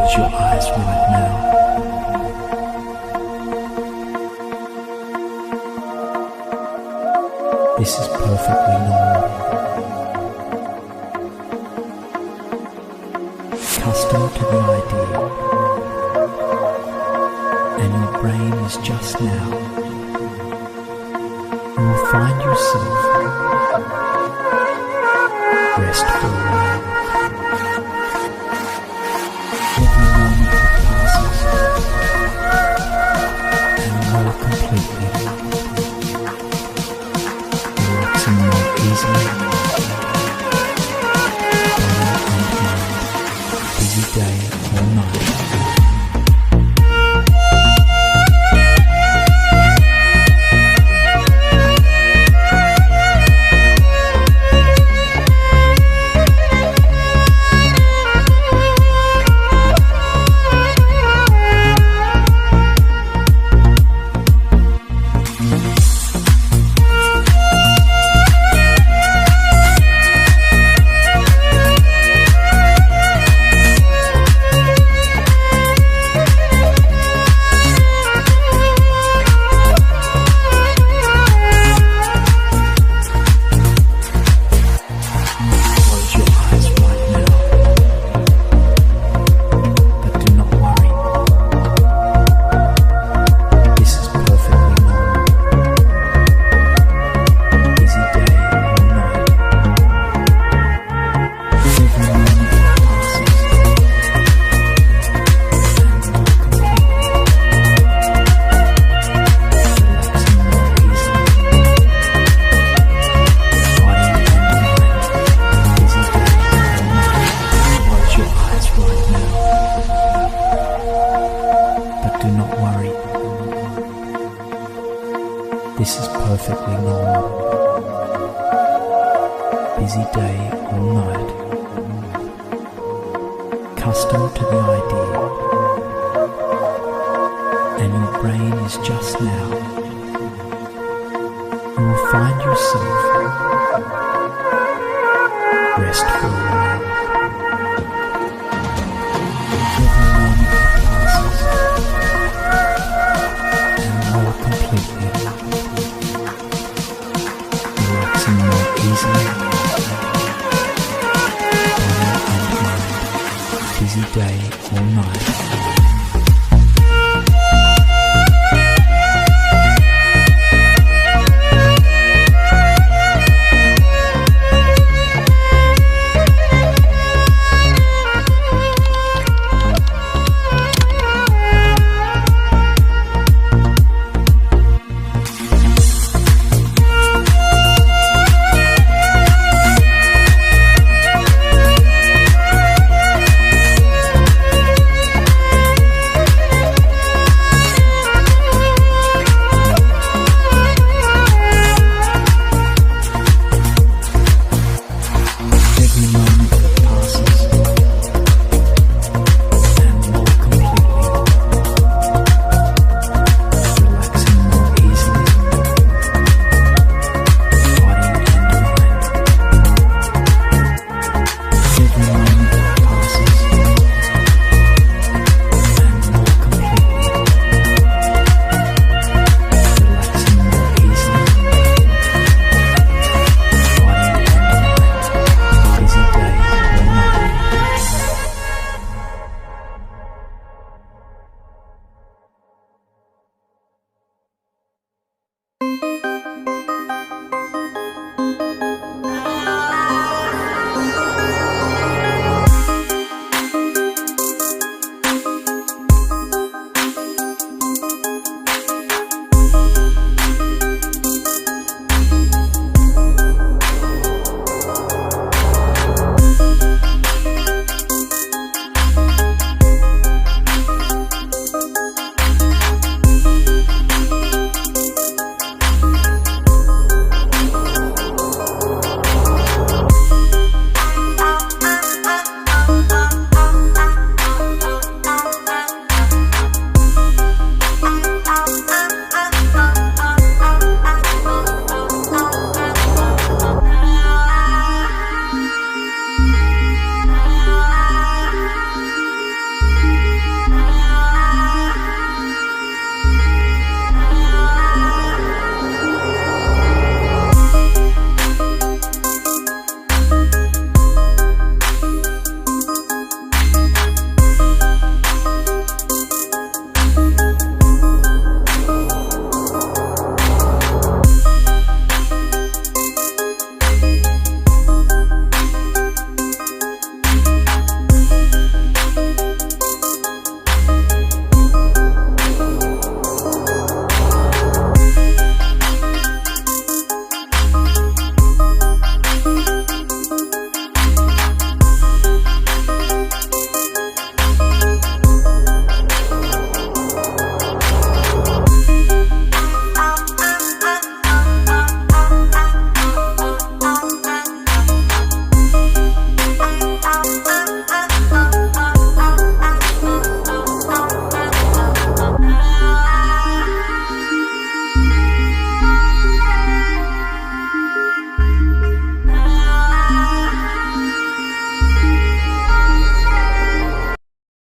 Close your eyes right now. This is perfectly normal. Accustomed to the idea, and your brain is just now. You will find yourself restful. Every moment that passes, and more completely, relaxing more easily, body and mind, busy day or night. This is perfectly normal. Busy day or night. Accustomed to the idea, and your brain is just now. You will find yourself restful. Every moment that passes, and more completely, relaxing more easily, body and mind, busy day or night.